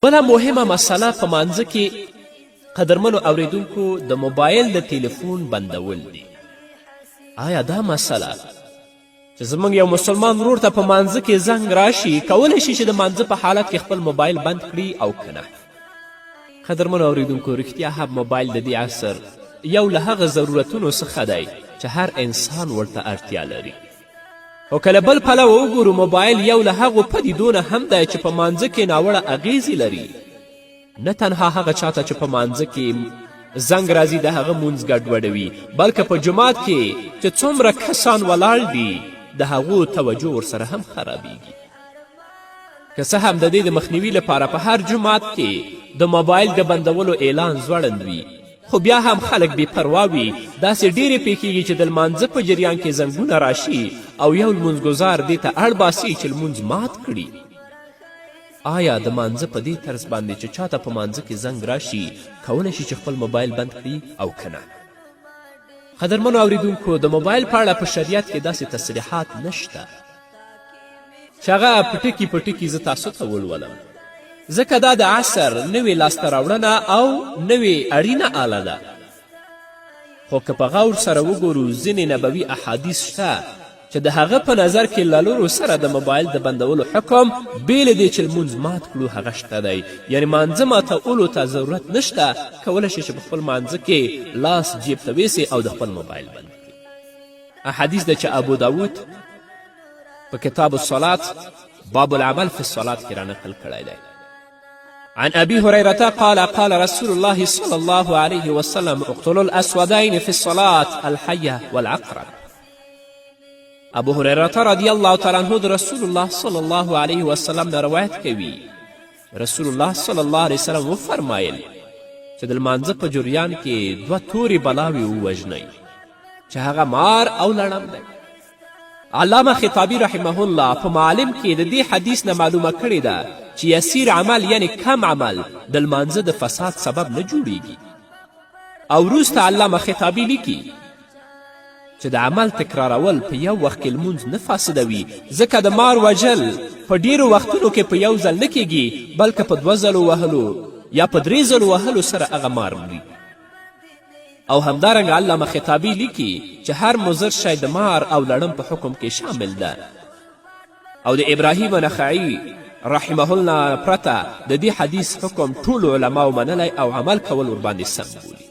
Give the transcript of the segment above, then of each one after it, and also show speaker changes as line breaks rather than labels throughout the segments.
بله مهمه مسله په مانځه کې قدرمنو اوریدونکو د موبایل د تلیفون بندول دی. آیا دا مسله چې زموږ یو مسلمان ورور ته په مانځه کې زنګ راشي کولی شي چې د مانځه په حالت کې خپل موبایل بند کړي او که نه؟ قدرمنو اوریدونکو رښتیا هم موبایل د دې عصر یو له هغه ضرورتونو څخه دی چې هر انسان ورته اړتیا لري. خو که له بل پلوه وګورو موبایل یو له هغو پدیدو نه هم دی چې په مانځه کې ناوړه اغیزې لري. نه تنها هغه چاته چې په مانځه کې زنګ راځي د هغه مونځ ګډوډوي، بلکې په جومات کې چې څومره کسان ولاړ دي د هغو توجه ورسره هم خرابیږي. که څه هم د دې د مخنیوي لپاره په هر جومات کې د موبایل د بندولو اعلان ځوړند وي، خو بیا هم خلک بې پروا وي. داسې ډیرې پیښیږي چې د لمانځه په جریان کې زنګونه راشي او یو لمونځګزار دې ته اړ باسي چې لمونځ مات کړي. آیا د مانځه په دې طرز باندې چې چاته په مانځه کې زنګ راشي کولی شي چې خپل موبایل بند کړي او که نه؟ قدرمنو اوریدونکو د موبایل په اړه په شریعت کې داسې تصریحات نشته چې هغه په ټکي په ټکي زه تاسو ته ولولم، ځکه دا د عصر نوې لاسته راوړنه او نوې اړینه آله ده. خو که په غور سره وګورو ځینې نبوي احادیث شته چې د هغه په نظر کې له لورو سره د موبایل د بندولو حکم بې له دې چې لمونځ مات کړو هغه شته دی. یعنې مانځه ماتولو ته ضرورت نشته، کولی شي چې په خپل مانځه کې لاس جیب ته ویسي او د خپل موبایل بند کړي. حدیث ده چې ابو داود په کتاب الصلاة باب العمل في الصلاة کې رانقل کړی دی. عن أبي هريرة قال قال رسول الله صلى الله عليه وسلم اقتلوا الأسودين في الصلاة الحية والعقرب. ابو هريرة رضی الله تعالی عنه د رسول الله صلی الله علیه وسلم نه روایت کوي. رسول الله صلی الله علیه وسلم وفرمایل چې د لمانځه په جریان کې دوه تورې بلاوې ووژنئ چې هغه مار او لړم دی. علامه خطابي رحمه الله په معالم کې د دې حدیث نه معلومه کړې ده چې یسیر عمل یعنی کم عمل د لمانځه د فساد سبب نه جوړیږي. او وروسته علامه خطابي لیکي چې د عمل تکرارول په یو وخت کې لمونځ نه فاسدوي، ځکه د مار وژل په ډیرو وختونو کې په یو ځل نه کیږي، بلکې په 2 ځلو وهلو یا په 3 ځلو وهلو سره هغه مار مري. او همدارنګه علامه خطابي لیکي چې هر مضر شی د مار او لړم په حکم کې شامل ده. او د ابراهیم نخعي رحمه الله پرته د دې حدیث حکم ټولو علماو منلی او عمل کول ورباندې سم بولي.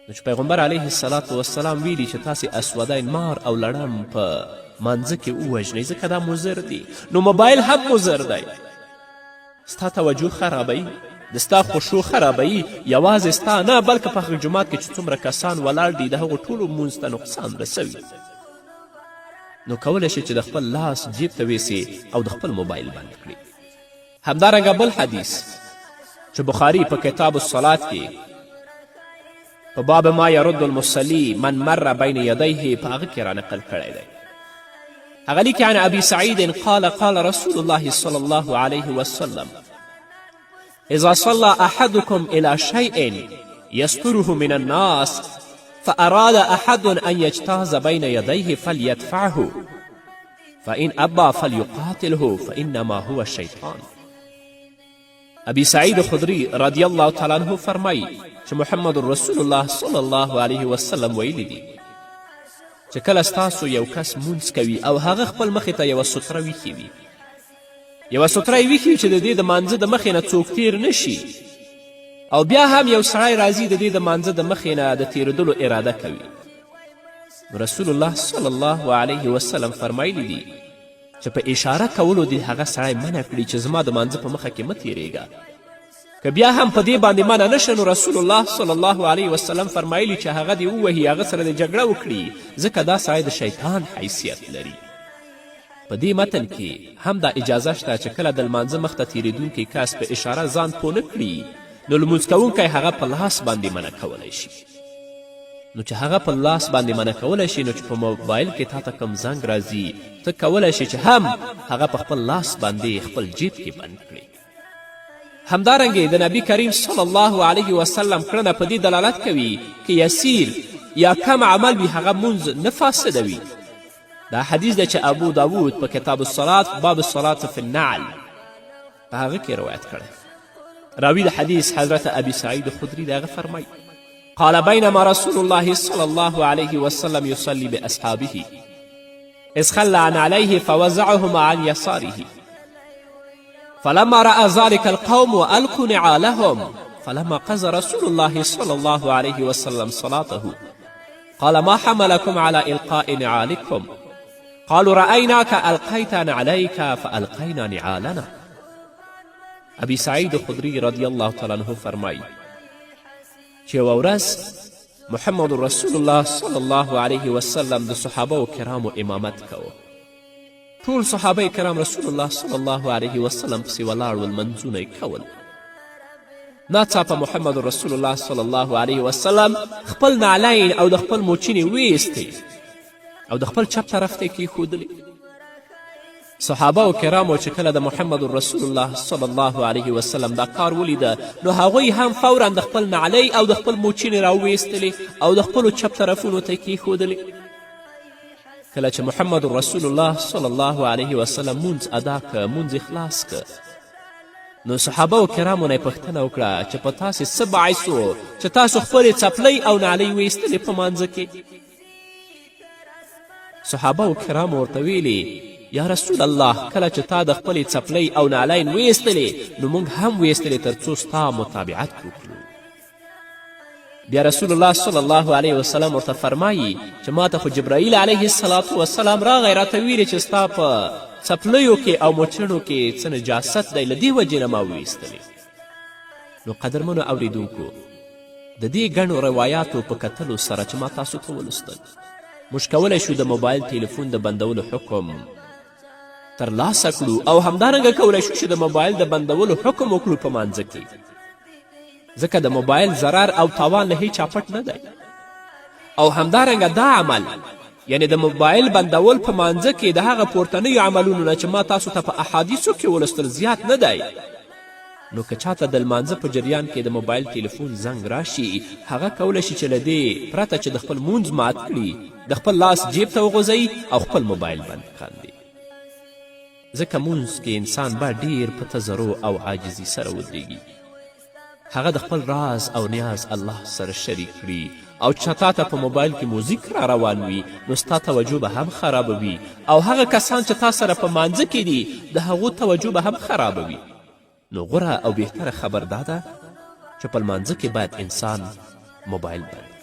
نو چې پیغمبر علیه الصلاة والسلام ویلي چې تاسې اسودین مار او لړم په مانځه کې ووژنئ ځکه دا مضر دي، نو موبایل هم مضر دی. ستا توجه خرابوي، د ستا خوشو خرابوي، یوازې ستا نه بلکې په هغه جومات کې چې څومره کسان ولاړ دي د هغو ټولو مونځ ته نقصان رسوي. نو کولی شي چې د خپل لاس جیب ته ویسي او د خپل موبایل بند کړي. همدارنګه بل حدیث چې بخاري په کتاب الصلاة کې په باب ما يرد المصلي من مر بین یدیه په هغه کې رانقل کړی دی. هغه لیکي عن ابي سعید قال قال رسول الله صلی الله علیه وسلم اذا صلى احدكم الى شيء يستره من الناس فأراد أحد أن يجتاز بين يديه فليدفعه فإن أبى فليقاتله فإنما هو الشيطان. ابي سعید خدری رضی الله تعالی عنه فرمایي چې محمد رسول الله صلی الله علیه وسلم ویلی دي چې کله ستاسو یو کس مونځ کوي او هغه خپل مخې ته یوه ستره ویښې وي، یوه ستره یې ویښې چې د دې د مانځه د مخې نه څوک تیر نشي، او بیا هم یو سړی راځي د دې د مانځه د مخې نه د تیرېدلو اراده کوي. رسول الله صلی الله علیه وسلم فرمایلی دي چې په اشاره کولو دې هغه سړی منع کړي چې زما د مانځه په مخه کې مه تیریږه. که بیا هم په دې باندې منع نشه نو رسول الله صلی الله علیه وسلم فرمایلی چې هغه دې ووهي، هغه سره دې جګړه وکړي، ځکه دا سړی د شیطان حیثیت لري. په دې متن کې هم دا اجازه شته چې کله د لمانځه مخ ته تیریدونکی کس په اشاره ځان پوه نه کړي نو لمونځ کوونکی هغه په لاس باندې منع کولی شي. نو چې هغه په لاس باندې منع کولی شي نو چې په موبایل کې تا ته کوم زنګ راځي ته کولی شي چې هم هغه په خپل لاس باندې خپل جیب کې بند کړي. همدارنګې د نبي کریم صلی الله علیه وسلم کړنه په دې دلالت کوي که یسیر یا کم عمل وي هغه مونځ نه فاسدوي. دا حدیث ده چې ابو داود په کتاب الصلاة باب الصلاة فی النعل په هغه کې روایت کړی. راوي د حدیث حضرت ابي سعید خدري د هغه فرمایي قال بينما رسول الله صلى الله عليه وسلم يصلي بأصحابه إذ خلى عن عليه فوزعهما عن يساره فلما رأى ذلك القوم وألقوا نعالهم فلما قضى رسول الله صلى الله عليه وسلم صلاته قال ما حملكم على إلقاء نعالكم قالوا رأيناك ألقيت نعليك فألقينا نعالنا. ابي سعید خدری رضی الله تعالی عنه فرمایي چې یوه ورځ محمد رسول الله صلی الله علیه وسلم د صحابه کرامو امامت کوه. ټول صحابه کرام رسول الله صلی الله علیه وسلم پسې ولاړ ول، منځونه یې کول. ناڅاپه محمد رسول الله صلی الله علیه وسلم خپل نعلین او د خپل موچینې ویستې او د خپل چپ طرف ته یې کیښودلې. صحابه کرامو چې کله د محمد رسول الله صلی الله علیه وسلم دا کار ولیده نو هغوی هم فورا د خپل نعلی او د خپل موچینې راویستلې او د خپلو چپ طرفونو ته یې کیښودلې. کله چې محمد رسول الله صلی الله علیه وسلم مونځ ادا که، مونځ خلاص که، نو صحابه کرامو نه یې پوښتنه وکړه چې په تاسې څه باعث و چې تاسو خپلې څپلۍ او نعلۍ ویستلې په مانځه کې؟ صحابه کرامو ورته ویلې یا رسول الله کله چې تا د خپلې څپلۍ او نعلین ویستلې نو موږ هم ویستلې تر څو ستا متابعت وکړو. بیا رسول الله صلی الله علیه وسلم ورته فرمایي چې ما ته خو جبرائیل علیه السلام وسلام راغی راته ویلې چې ستا په څپلیو کې او موچڼو کې څه نجاست دی، له دې وجې نه ما ویستلې. نو قدرمنو اوریدونکو، د دې ګڼو روایاتو په کتلو سره چې ما تاسو ته ولوستل، موږ کولی شو د موبایل تلیفون د بندولو حکم ترلاسه کړو او همدارنګه کولی شو چې د موبایل د بندولو حکم وکړو په مانځه کې، ځکه د موبایل ضرر او تاوان له هیچا پټ نه دی. او همدارنګه دا عمل یعنی د موبایل بندول په مانځه کې د هغه پورتنیو عملونو نه چې ما تاسو ته په احادیثو کې ولوستل زیات نه دی. نو که چاته د لمانځه په جریان کې د موبایل تلیفون زنګ راشي، هغه کولی شي چې له دې پرته چې د خپل مونځ مات کړي د خپل لاس جیب ته وغځوي او خپل موبایل بند کاندي. ځکه مونځ کې انسان به ډیر په تضرع او عاجزي سره ودرېږي، هغه د خپل راز او نیاز الله سره شریک کړي. او چې تا ته په موبایل کې موزیک را روان وي نو ستا توجه به هم خرابوي، او هغه کسان چې تا سره په مانځه کې دي د هغو توجه به هم خرابوي. نو غوره او بهتره خبر دا ده چې په لمانځه کې باید انسان موبایل بند